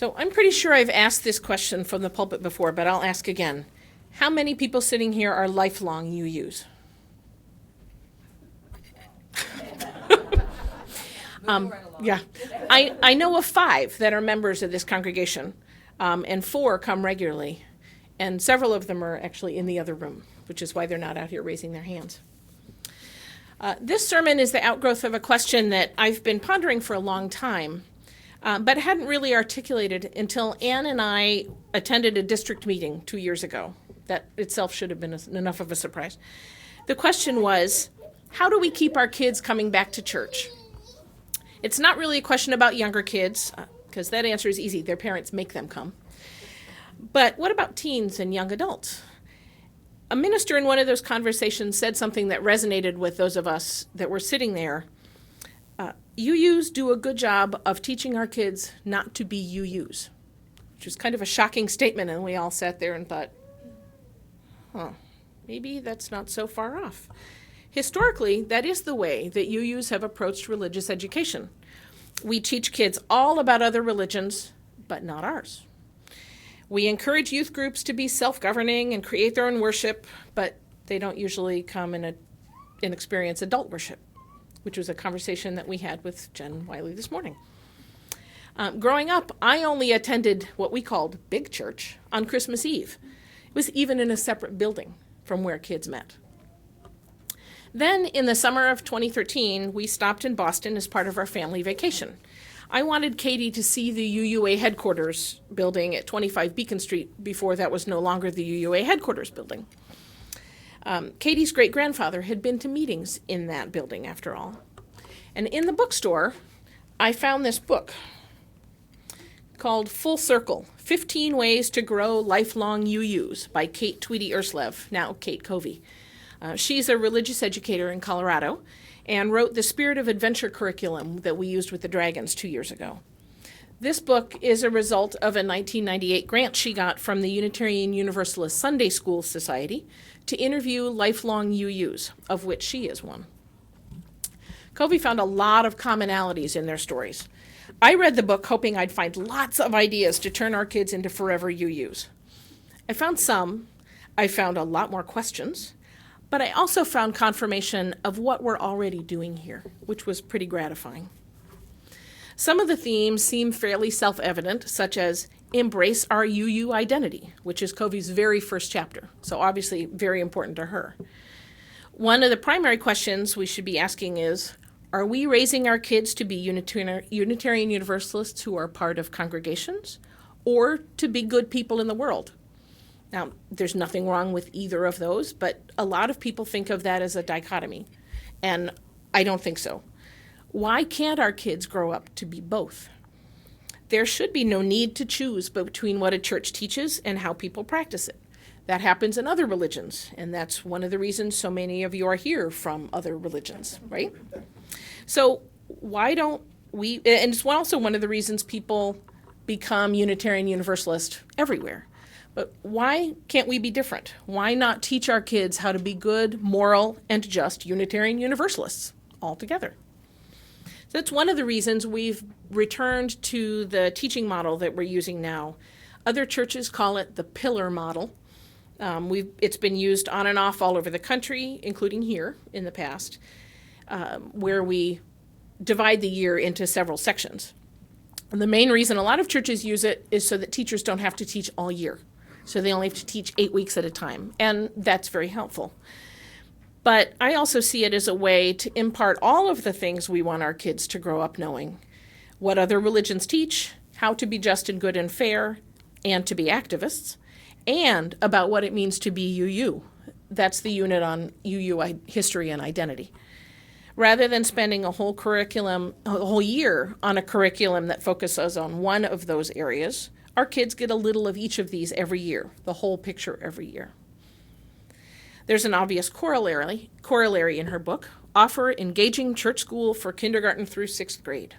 So I'm pretty sure I've asked this question from the pulpit before, but I'll ask again. How many people sitting here are lifelong UUs? Yeah, I know of 5 that are members of this congregation, and 4 come regularly, and several of them are actually in the other room, which is why they're not out here raising their hands. This sermon is the outgrowth of a question that I've been pondering for a long time, but hadn't really articulated until Ann and I attended a district meeting 2 years ago. That itself should have been enough of a surprise. The question was, how do we keep our kids coming back to church? It's not really a question about younger kids, because that answer is easy. Their parents make them come. But what about teens and young adults? A minister in one of those conversations said something that resonated with those of us that were sitting there. UUs do a good job of teaching our kids not to be UUs, which was kind of a shocking statement, and we all sat there and thought, maybe that's not so far off. Historically, that is the way that UUs have approached religious education. We teach kids all about other religions, but not ours. We encourage youth groups to be self-governing and create their own worship, but they don't usually come and experience adult worship, which was a conversation that we had with Jen Wiley this morning. Growing up, I only attended what we called big church on Christmas Eve. It was even in a separate building from where kids met. Then, in the summer of 2013, we stopped in Boston as part of our family vacation. I wanted Katie to see the UUA headquarters building at 25 Beacon Street before that was no longer the UUA headquarters building. Katie's great-grandfather had been to meetings in that building, after all. And in the bookstore, I found this book called Full Circle, 15 Ways to Grow Lifelong UUs by Kate Tweedy Erslev, now Kate Covey. She's a religious educator in Colorado and wrote the Spirit of Adventure curriculum that we used with the Dragons 2 years ago. This book is a result of a 1998 grant she got from the Unitarian Universalist Sunday School Society to interview lifelong UUs, of which she is one. Covey found a lot of commonalities in their stories. I read the book hoping I'd find lots of ideas to turn our kids into forever UUs. I found some. I found a lot more questions. But I also found confirmation of what we're already doing here, which was pretty gratifying. Some of the themes seem fairly self-evident, such as embrace our UU identity, which is Covey's very first chapter, so obviously very important to her. One of the primary questions we should be asking is, are we raising our kids to be Unitarian Universalists who are part of congregations, or to be good people in the world? Now, there's nothing wrong with either of those, but a lot of people think of that as a dichotomy, and I don't think so. Why can't our kids grow up to be both? There should be no need to choose between what a church teaches and how people practice it. That happens in other religions, and that's one of the reasons so many of you are here from other religions, right? So why don't we, and it's also one of the reasons people become Unitarian Universalist everywhere. But why can't we be different? Why not teach our kids how to be good, moral, and just Unitarian Universalists altogether? So that's one of the reasons we've returned to the teaching model that we're using now. Other churches call it the pillar model. It's been used on and off all over the country, including here in the past, where we divide the year into several sections. And the main reason a lot of churches use it is so that teachers don't have to teach all year. So they only have to teach 8 weeks at a time, and that's very helpful. But I also see it as a way to impart all of the things we want our kids to grow up knowing. What other religions teach, how to be just and good and fair, and to be activists, and about what it means to be UU. That's the unit on UU history and identity. Rather than spending a whole year on a curriculum that focuses on one of those areas, our kids get a little of each of these every year, the whole picture every year. There's an obvious corollary in her book, Offer Engaging Church School for Kindergarten through 6th grade.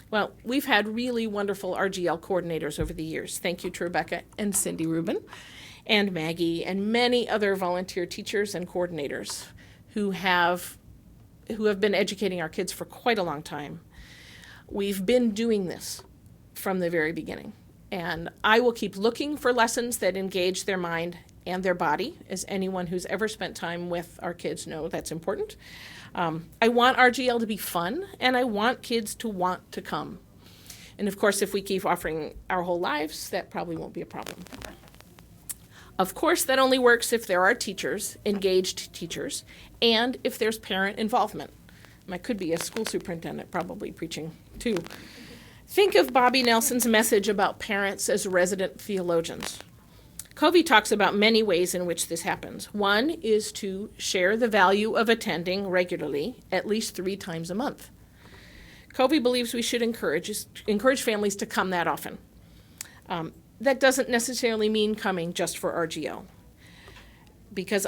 Well, we've had really wonderful RGL coordinators over the years. Thank you to Rebecca and Cindy Rubin and Maggie and many other volunteer teachers and coordinators who have been educating our kids for quite a long time. We've been doing this from the very beginning. And I will keep looking for lessons that engage their mind and their body, as anyone who's ever spent time with our kids know that's important. I want RGL to be fun, and I want kids to want to come. And of course, if we keep offering our whole lives, that probably won't be a problem. Of course, that only works if there are teachers, engaged teachers, and if there's parent involvement. I could be a school superintendent probably preaching too. Think of Bobby Nelson's message about parents as resident theologians. Covey talks about many ways in which this happens. One is to share the value of attending regularly, at least 3 times a month. Covey believes we should encourage families to come that often. That doesn't necessarily mean coming just for RGL, because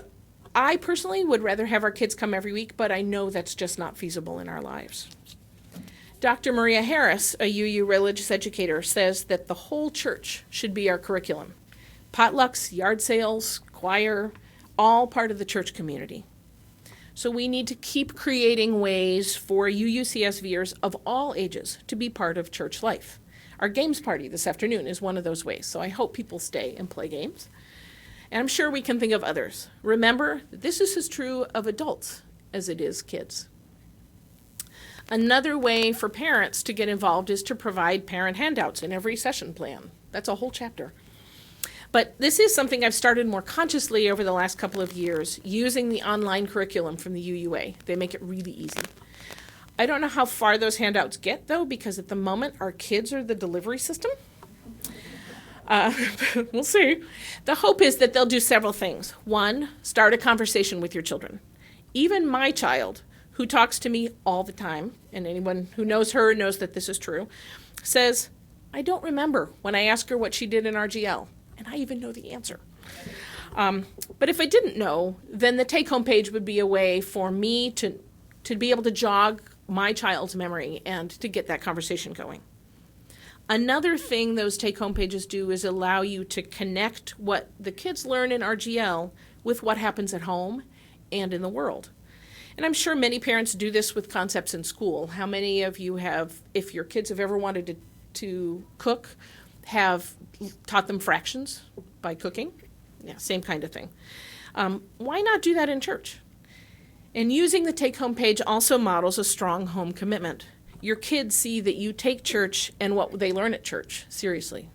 I personally would rather have our kids come every week, but I know that's just not feasible in our lives. Dr. Maria Harris, a UU religious educator, says that the whole church should be our curriculum. Potlucks, yard sales, choir, all part of the church community. So we need to keep creating ways for UUCSVers of all ages to be part of church life. Our games party this afternoon is one of those ways, so I hope people stay and play games. And I'm sure we can think of others. Remember, this is as true of adults as it is kids. Another way for parents to get involved is to provide parent handouts in every session plan. That's a whole chapter. But this is something I've started more consciously over the last couple of years, using the online curriculum from the UUA. They make it really easy. I don't know how far those handouts get, though, because at the moment our kids are the delivery system. We'll see. The hope is that they'll do several things. One, start a conversation with your children. Even my child, who talks to me all the time, and anyone who knows her knows that this is true, says, I don't remember when I asked her what she did in RGL, and I even know the answer. But if I didn't know, then the take-home page would be a way for me to be able to jog my child's memory and to get that conversation going. Another thing those take-home pages do is allow you to connect what the kids learn in RGL with what happens at home and in the world. And I'm sure many parents do this with concepts in school. How many of you have, if your kids have ever wanted to cook, have taught them fractions by cooking? Yeah, same kind of thing. Why not do that in church? And using the take-home page also models a strong home commitment. Your kids see that you take church and what they learn at church seriously.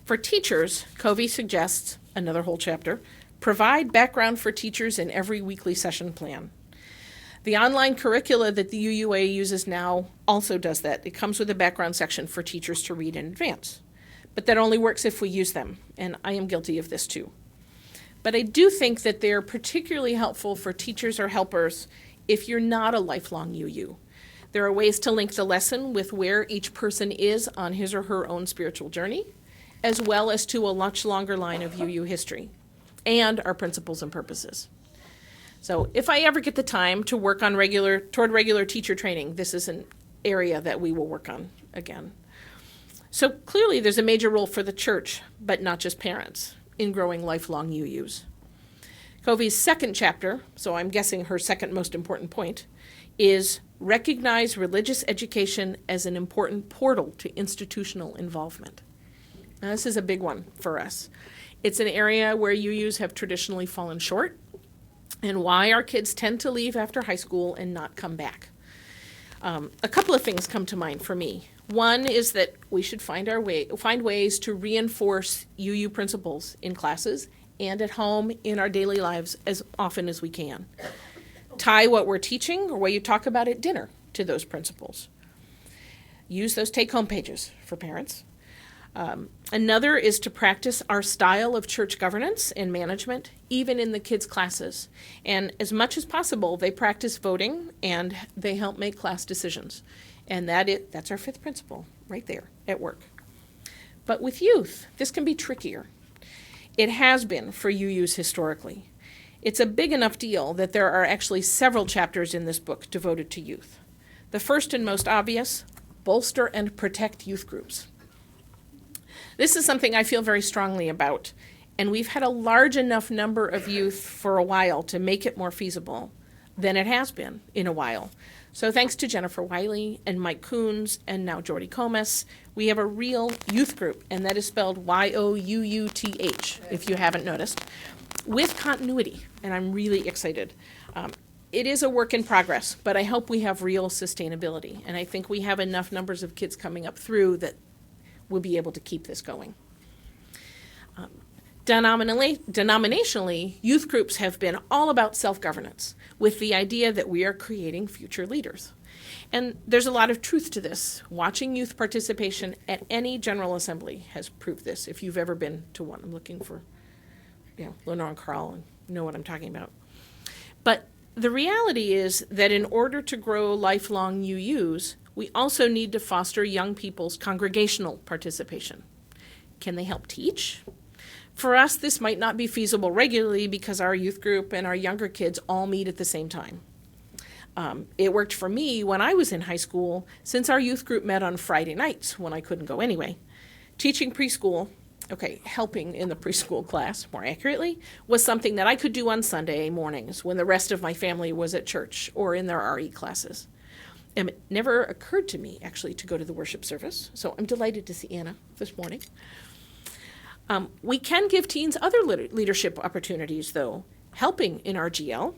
For teachers, Covey suggests, another whole chapter, provide background for teachers in every weekly session plan. The online curricula that the UUA uses now also does that. It comes with a background section for teachers to read in advance. But that only works if we use them, and I am guilty of this too. But I do think that they're particularly helpful for teachers or helpers if you're not a lifelong UU. There are ways to link the lesson with where each person is on his or her own spiritual journey, as well as to a much longer line of UU history, and our principles and purposes. So if I ever get the time to work on toward regular teacher training, this is an area that we will work on again. So clearly there's a major role for the church, but not just parents, in growing lifelong UUs. Covey's second chapter, so I'm guessing her second most important point, is recognize religious education as an important portal to institutional involvement. Now, this is a big one for us. It's an area where UUs have traditionally fallen short, and why our kids tend to leave after high school and not come back. A couple of things come to mind for me. One is that we should find ways to reinforce UU principles in classes and at home in our daily lives as often as we can. Tie what we're teaching or what you talk about at dinner to those principles. Use those take-home pages for parents. Another is to practice our style of church governance and management, even in the kids' classes. And as much as possible, they practice voting and they help make class decisions. And that's our fifth principle right there at work. But with youth, this can be trickier. It has been for UUs historically. It's a big enough deal that there are actually several chapters in this book devoted to youth. The first and most obvious, bolster and protect youth groups. This is something I feel very strongly about, and we've had a large enough number of youth for a while to make it more feasible than it has been in a while. So thanks to Jennifer Wiley and Mike Coons and now Jordy Comas, we have a real youth group, and that is spelled YOUUTH, if you haven't noticed, with continuity, and I'm really excited. It is a work in progress, but I hope we have real sustainability, and I think we have enough numbers of kids coming up through that we'll be able to keep this going. Denominationally, youth groups have been all about self-governance, with the idea that we are creating future leaders. And there's a lot of truth to this. Watching youth participation at any General Assembly has proved this, if you've ever been to one. I'm looking for, Lenore and Carl and know what I'm talking about. But the reality is that in order to grow lifelong UUs, we also need to foster young people's congregational participation. Can they help teach? For us, this might not be feasible regularly because our youth group and our younger kids all meet at the same time. It worked for me when I was in high school, since our youth group met on Friday nights when I couldn't go anyway. Teaching preschool, helping in the preschool class, more accurately, was something that I could do on Sunday mornings when the rest of my family was at church or in their RE classes. And it never occurred to me, actually, to go to the worship service, so I'm delighted to see Anna this morning. We can give teens other leadership opportunities, though, helping in RGL,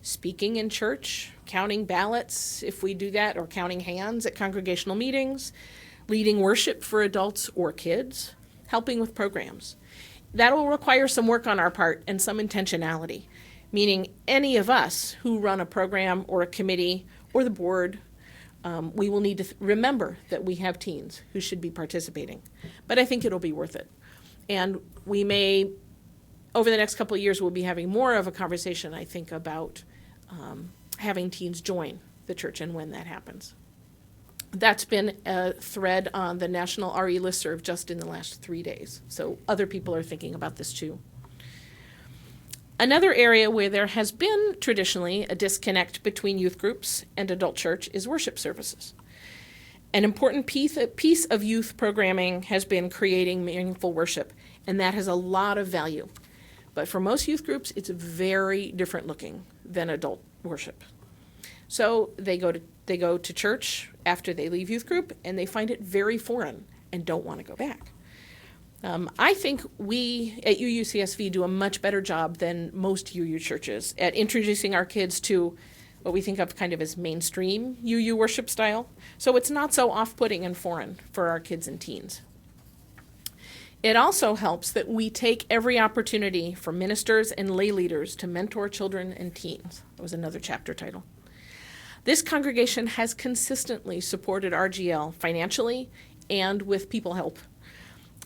speaking in church, counting ballots, if we do that, or counting hands at congregational meetings, leading worship for adults or kids, helping with programs. That will require some work on our part and some intentionality, meaning any of us who run a program or a committee or the board, we will need to remember that we have teens who should be participating. But I think it'll be worth it. And we may, over the next couple of years, we'll be having more of a conversation, I think, about having teens join the church and when that happens. That's been a thread on the National RE listserv just in the last 3 days. So other people are thinking about this too. Another area where there has been traditionally a disconnect between youth groups and adult church is worship services. An important piece of youth programming has been creating meaningful worship, and that has a lot of value. But for most youth groups, it's very different looking than adult worship. So they go to church after they leave youth group, and they find it very foreign and don't want to go back. I think we at UUCSV do a much better job than most UU churches at introducing our kids to what we think of kind of as mainstream UU worship style, so it's not so off-putting and foreign for our kids and teens. It also helps that we take every opportunity for ministers and lay leaders to mentor children and teens. That was another chapter title. This congregation has consistently supported RGL financially and with people help.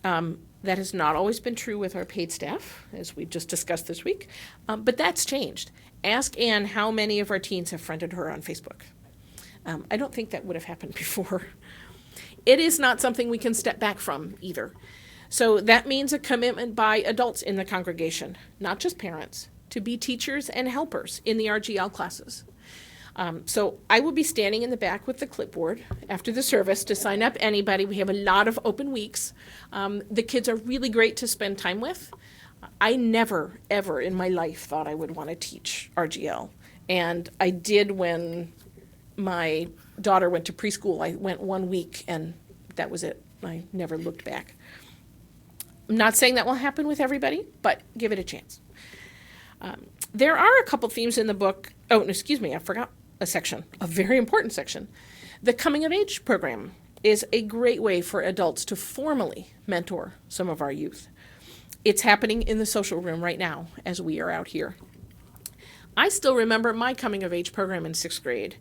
That has not always been true with our paid staff, as we just discussed this week, but that's changed. Ask Anne how many of our teens have friended her on Facebook. I don't think that would have happened before. It is not something we can step back from either. So that means a commitment by adults in the congregation, not just parents, to be teachers and helpers in the RGL classes. So I will be standing in the back with the clipboard after the service to sign up anybody. We have a lot of open weeks. The kids are really great to spend time with. I never, ever in my life thought I would want to teach RGL. And I did when my daughter went to preschool. I went 1 week and that was it. I never looked back. I'm not saying that will happen with everybody, but give it a chance. There are a couple themes in the book. Oh, excuse me, I forgot a section, a very important section. The Coming of Age program is a great way for adults to formally mentor some of our youth. It's happening in the social room right now as we are out here. I still remember my coming of age program in 6th grade,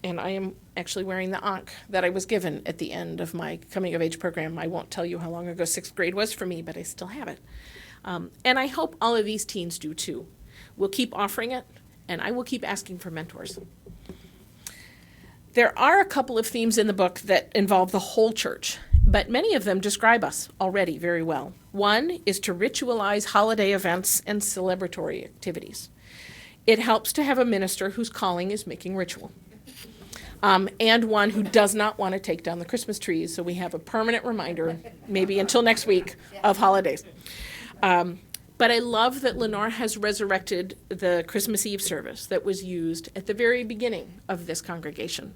and I am actually wearing the ankh that I was given at the end of my coming of age program. I won't tell you how long ago 6th grade was for me, but I still have it. And I hope all of these teens do too. We'll keep offering it, and I will keep asking for mentors. There are a couple of themes in the book that involve the whole church, but many of them describe us already very well. One is to ritualize holiday events and celebratory activities. It helps to have a minister whose calling is making ritual, and one who does not want to take down the Christmas trees, so we have a permanent reminder, maybe until next week, of holidays. But I love that Lenore has resurrected the Christmas Eve service that was used at the very beginning of this congregation.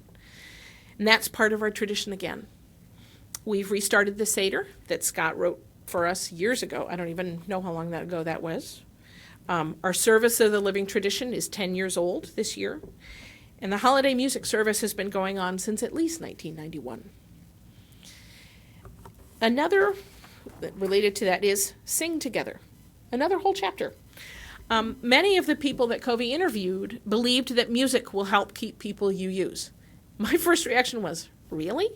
And that's part of our tradition again. We've restarted the Seder that Scott wrote for us years ago. I don't even know how long ago that was. Our service of the living tradition is 10 years old this year. And the holiday music service has been going on since at least 1991. Another related to that is Sing Together. Another whole chapter. Many of the people that Covey interviewed believed that music will help keep people UUs. My first reaction was, really?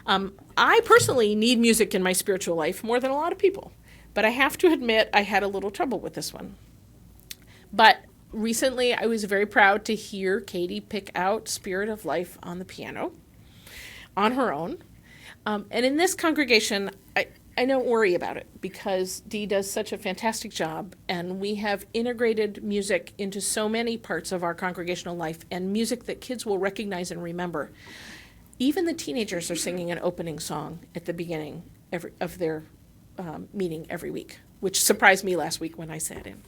I personally need music in my spiritual life more than a lot of people, but I have to admit I had a little trouble with this one. But recently I was very proud to hear Katie pick out Spirit of Life on the piano on her own. And in this congregation, I don't worry about it because Dee does such a fantastic job, and we have integrated music into so many parts of our congregational life, and music that kids will recognize and remember. Even the teenagers are singing an opening song at the beginning of their meeting every week, which surprised me last week when I sat in.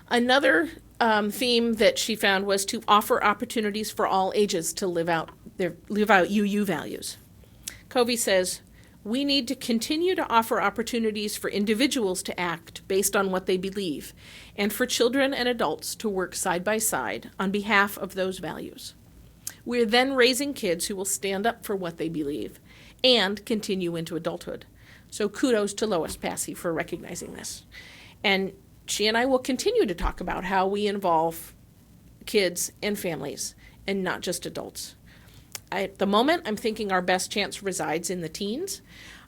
Another theme that she found was to offer opportunities for all ages to live out UU values. Covey says, we need to continue to offer opportunities for individuals to act based on what they believe, and for children and adults to work side by side on behalf of those values. We're then raising kids who will stand up for what they believe and continue into adulthood. So kudos to Lois Passy for recognizing this. And she and I will continue to talk about how we involve kids and families and not just adults. At the moment, I'm thinking our best chance resides in the teens,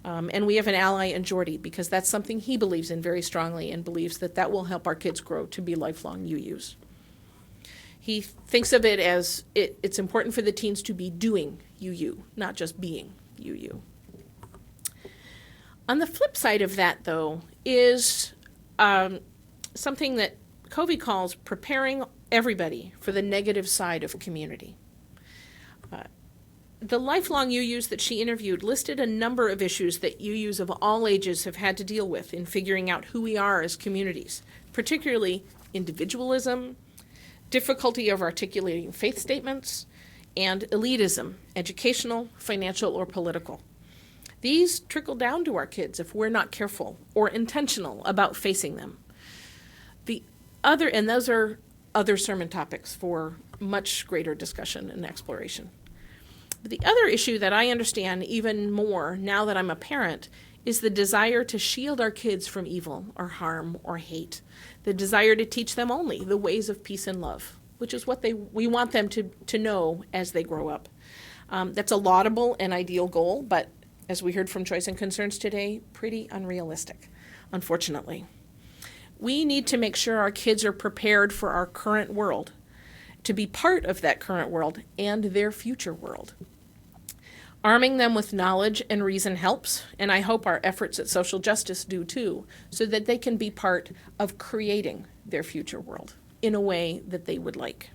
and we have an ally in Jordy because that's something he believes in very strongly and believes that that will help our kids grow to be lifelong UUs. He thinks of it as it's important for the teens to be doing UU, not just being UU. On the flip side of that, though, is something that Covey calls preparing everybody for the negative side of community. The lifelong UUs that she interviewed listed a number of issues that UUs of all ages have had to deal with in figuring out who we are as communities, particularly individualism, difficulty of articulating faith statements, and elitism, educational, financial, or political. These trickle down to our kids if we're not careful or intentional about facing them. And those are other sermon topics for much greater discussion and exploration. But the other issue that I understand even more now that I'm a parent is the desire to shield our kids from evil or harm or hate, the desire to teach them only the ways of peace and love, which is what we want them to know as they grow up. That's a laudable and ideal goal, but as we heard from Choice and Concerns today, pretty unrealistic, unfortunately. We need to make sure our kids are prepared for our current world, to be part of that current world and their future world. Arming them with knowledge and reason helps, and I hope our efforts at social justice do too, so that they can be part of creating their future world in a way that they would like.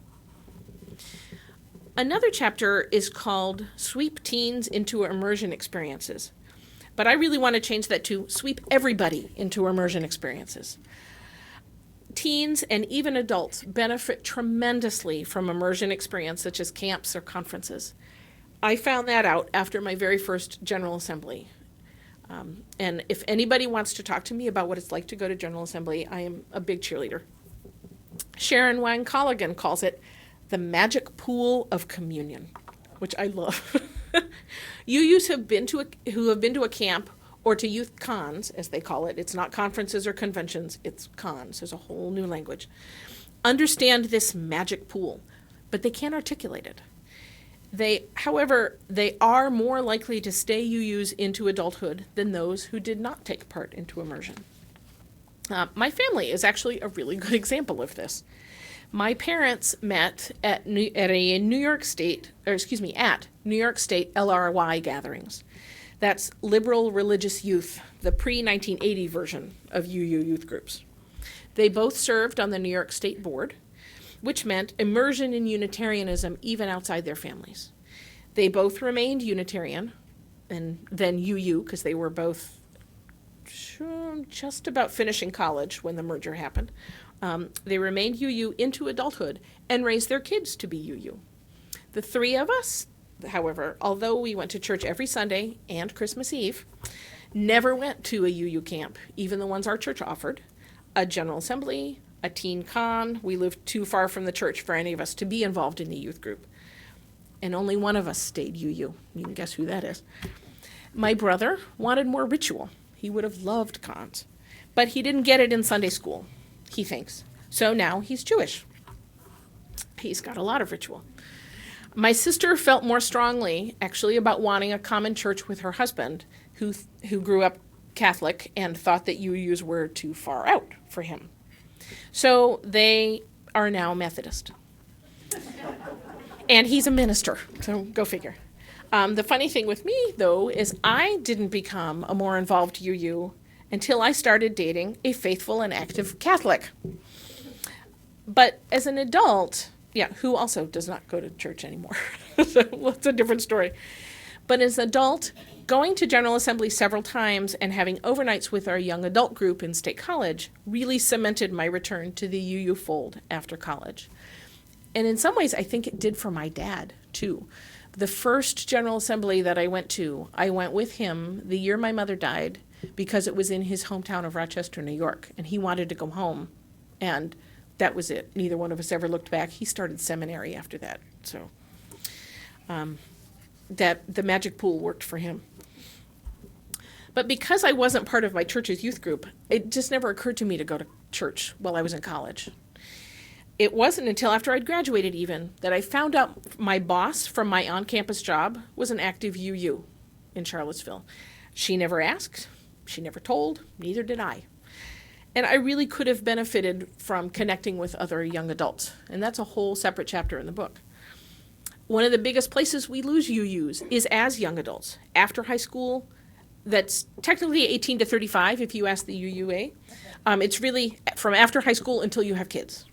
Another chapter is called Sweep Teens into Immersion Experiences, but I really want to change that to Sweep Everybody into Immersion Experiences. Teens and even adults benefit tremendously from immersion experience such as camps or conferences. I found that out after my very first General Assembly. And if anybody wants to talk to me about what it's like to go to General Assembly, I am a big cheerleader. Sharon Wang Colligan calls it the magic pool of communion, which I love. UUs who have been to a camp or to youth cons, as they call it. It's not conferences or conventions, it's cons. There's a whole new language. Understand this magic pool, but they can't articulate it. However, they are more likely to stay UUs into adulthood than those who did not take part into immersion. My family is actually a really good example of this. My parents met at New York State LRY gatherings. That's Liberal Religious Youth, the pre-1980 version of UU youth groups. They both served on the New York State Board, which meant immersion in Unitarianism even outside their families. They both remained Unitarian, and then UU, because they were both just about finishing college when the merger happened. They remained UU into adulthood and raised their kids to be UU. The three of us, however, although we went to church every Sunday and Christmas Eve, never went to a UU camp, even the ones our church offered, a General Assembly, a teen con. We lived too far from the church for any of us to be involved in the youth group. And only one of us stayed UU. You can guess who that is. My brother wanted more ritual. He would have loved cons. But he didn't get it in Sunday school, he thinks. So now he's Jewish. He's got a lot of ritual. My sister felt more strongly, actually, about wanting a common church with her husband, who grew up Catholic and thought that UUs were too far out for him. So they are now Methodist. And he's a minister, so go figure. The funny thing with me, though, is I didn't become a more involved UU until I started dating a faithful and active Catholic. But as an adult, who also does not go to church anymore. So it's a different story. But as an adult, going to General Assembly several times and having overnights with our young adult group in State College really cemented my return to the UU fold after college. And in some ways, I think it did for my dad, too. The first General Assembly that I went with him the year my mother died because it was in his hometown of Rochester, New York, and he wanted to go home. And that was it. Neither one of us ever looked back. He started seminary after that. So that the magic pool worked for him. But because I wasn't part of my church's youth group, it just never occurred to me to go to church while I was in college. It wasn't until after I'd graduated even that I found out my boss from my on-campus job was an active UU in Charlottesville. She never asked, she never told, neither did I. And I really could have benefited from connecting with other young adults. And that's a whole separate chapter in the book. One of the biggest places we lose UUs is as young adults. After high school, that's technically 18 to 35 if you ask the UUA. It's really from after high school until you have kids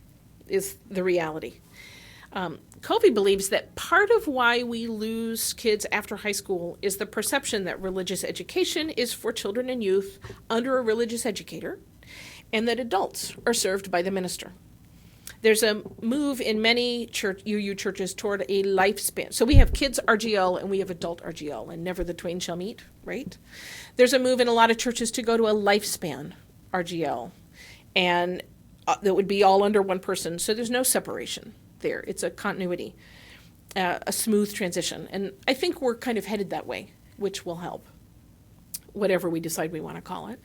is the reality. Covey believes that part of why we lose kids after high school is the perception that religious education is for children and youth under a religious educator, and that adults are served by the minister. There's a move in many UU churches toward a lifespan. So we have kids RGL and we have adult RGL, and never the twain shall meet, right? There's a move in a lot of churches to go to a lifespan RGL, and that would be all under one person, so there's no separation there. It's a continuity, a smooth transition. And I think we're kind of headed that way, which will help, whatever we decide we want to call it.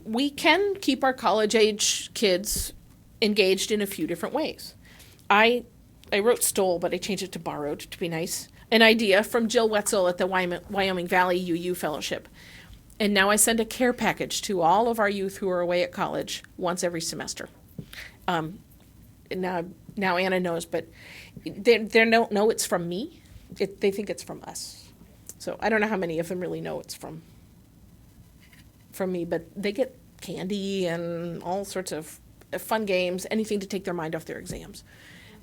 We can keep our college-age kids engaged in a few different ways. I wrote stole, but I changed it to borrowed to be nice. An idea from Jill Wetzel at the Wyoming Valley UU Fellowship. And now I send a care package to all of our youth who are away at college once every semester. Now Anna knows, but they don't know it's from me. They think it's from us. So I don't know how many of them really know it's from me, but they get candy and all sorts of fun games, anything to take their mind off their exams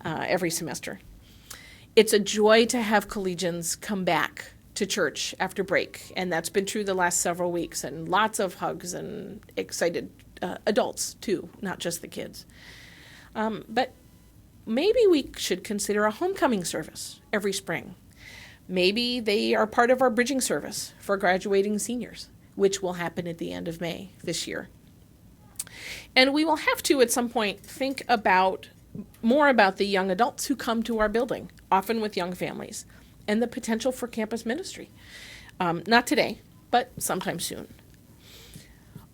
every semester. It's a joy to have collegians come back to church after break, and that's been true the last several weeks, and lots of hugs and excited adults too, not just the kids. But maybe we should consider a homecoming service every spring. Maybe they are part of our bridging service for graduating seniors, which will happen at the end of May this year. And we will have to, at some point, think more about the young adults who come to our building, often with young families, and the potential for campus ministry. Not today, but sometime soon.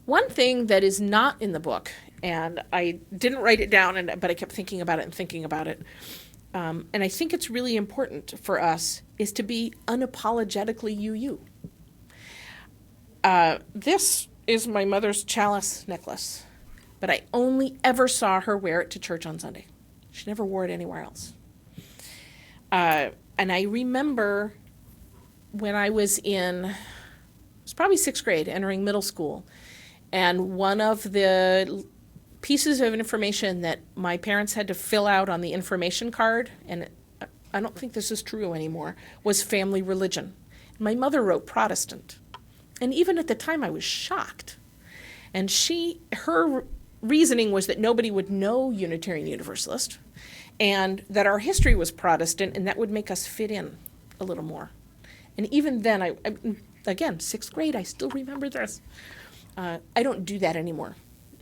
One thing that is not in the book, and I didn't write it down, but I kept thinking about it, and I think it's really important for us, is to be unapologetically UU. This is my mother's chalice necklace, but I only ever saw her wear it to church on Sunday. She never wore it anywhere else. And I remember when I was probably 6th grade, entering middle school, and one of the pieces of information that my parents had to fill out on the information card, and I don't think this is true anymore, was family religion. My mother wrote Protestant, And even at the time, I was shocked. And her reasoning was that nobody would know Unitarian Universalist, and that our history was Protestant, and that would make us fit in a little more. And even then, again, 6th grade, I still remember this. I don't do that anymore.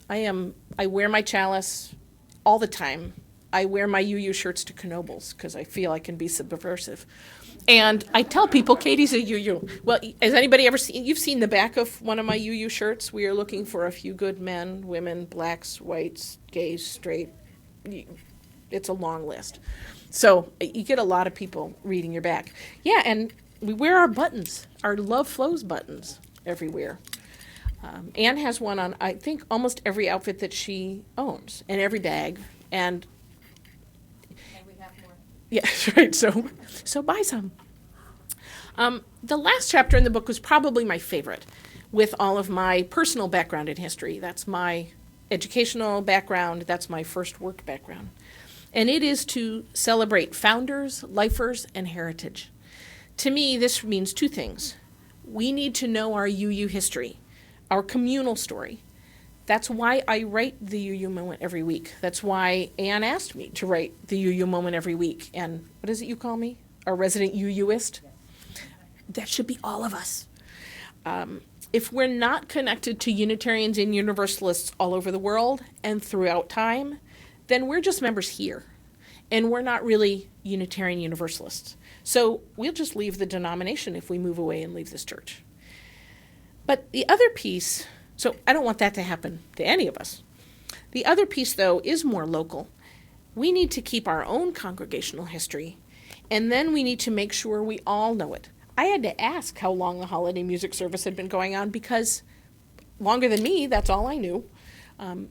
I wear my chalice all the time. I wear my UU shirts to Knoebels because I feel I can be subversive. And I tell people, Katie's a UU. Well, has anybody ever seen, you've seen the back of one of my UU shirts? We are looking for a few good men, women, blacks, whites, gays, straight. It's a long list. So you get a lot of people reading your back. Yeah, and we wear our buttons, our Love Flows buttons everywhere. Anne has one on, I think, almost every outfit that she owns, and every bag. And we have more. yeah, right. So buy some. The last chapter in the book was probably my favorite, with all of my personal background in history. That's my educational background. That's my first work background. And it is to celebrate founders, lifers, and heritage. To me, this means two things. We need to know our UU history, our communal story. That's why I write the UU moment every week. That's why Anne asked me to write the UU moment every week. And what is it you call me? Our resident UUist? That should be all of us. If we're not connected to Unitarians and Universalists all over the world and throughout time, then we're just members here. And we're not really Unitarian Universalists. So we'll just leave the denomination if we move away and leave this church. But the other piece, so I don't want that to happen to any of us. The other piece, though, is more local. We need to keep our own congregational history, and then we need to make sure we all know it. I had to ask how long the holiday music service had been going on, because longer than me, that's all I knew.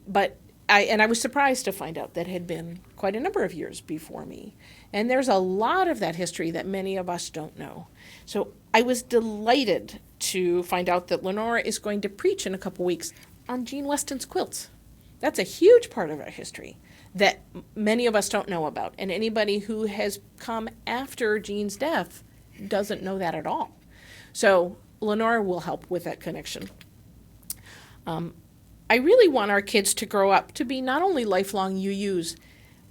But I was surprised to find out that it had been quite a number of years before me. And there's a lot of that history that many of us don't know. So I was delighted to find out that Lenora is going to preach in a couple weeks on Jean Weston's quilts. That's a huge part of our history that many of us don't know about. And anybody who has come after Jean's death doesn't know that at all. So Lenora will help with that connection. I really want our kids to grow up to be not only lifelong UUs,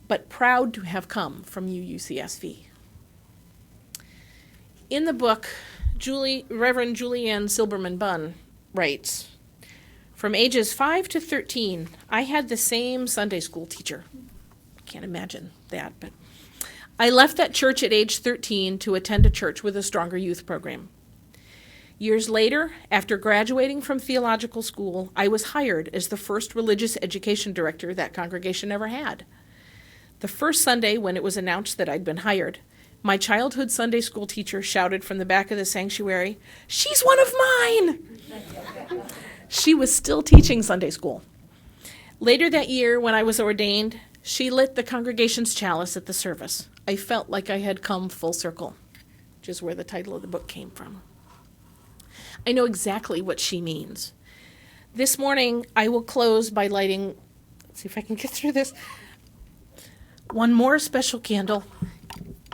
but proud to have come from UUCSV. In the book, Reverend Julianne Silberman Bunn writes, "From ages 5 to 13, I had the same Sunday school teacher." Can't imagine that, but I left that church at age 13 to attend a church with a stronger youth program. Years later, after graduating from theological school, I was hired as the first religious education director that congregation ever had. The first Sunday when it was announced that I'd been hired, my childhood Sunday school teacher shouted from the back of the sanctuary, "She's one of mine!" She was still teaching Sunday school. Later that year, when I was ordained, she lit the congregation's chalice at the service. I felt like I had come full circle, which is where the title of the book came from. I know exactly what she means. This morning, I will close by lighting, let's see if I can get through this, one more special candle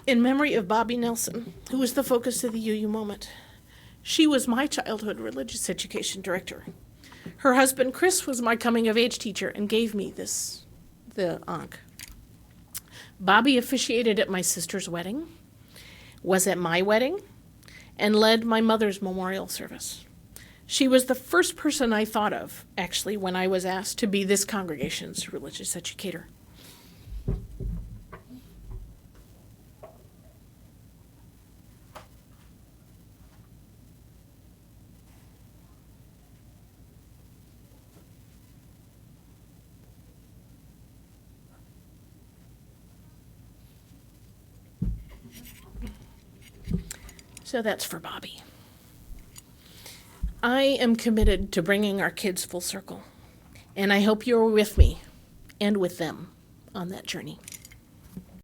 in memory of Bobby Nelson, who was the focus of the UU moment. She was my childhood religious education director. Her husband, Chris, was my coming-of-age teacher and gave me the ankh. Bobby officiated at my sister's wedding, was at my wedding, and led my mother's memorial service. She was the first person I thought of, actually, when I was asked to be this congregation's religious educator. So that's for Bobby. I am committed to bringing our kids full circle, and I hope you're with me and with them on that journey.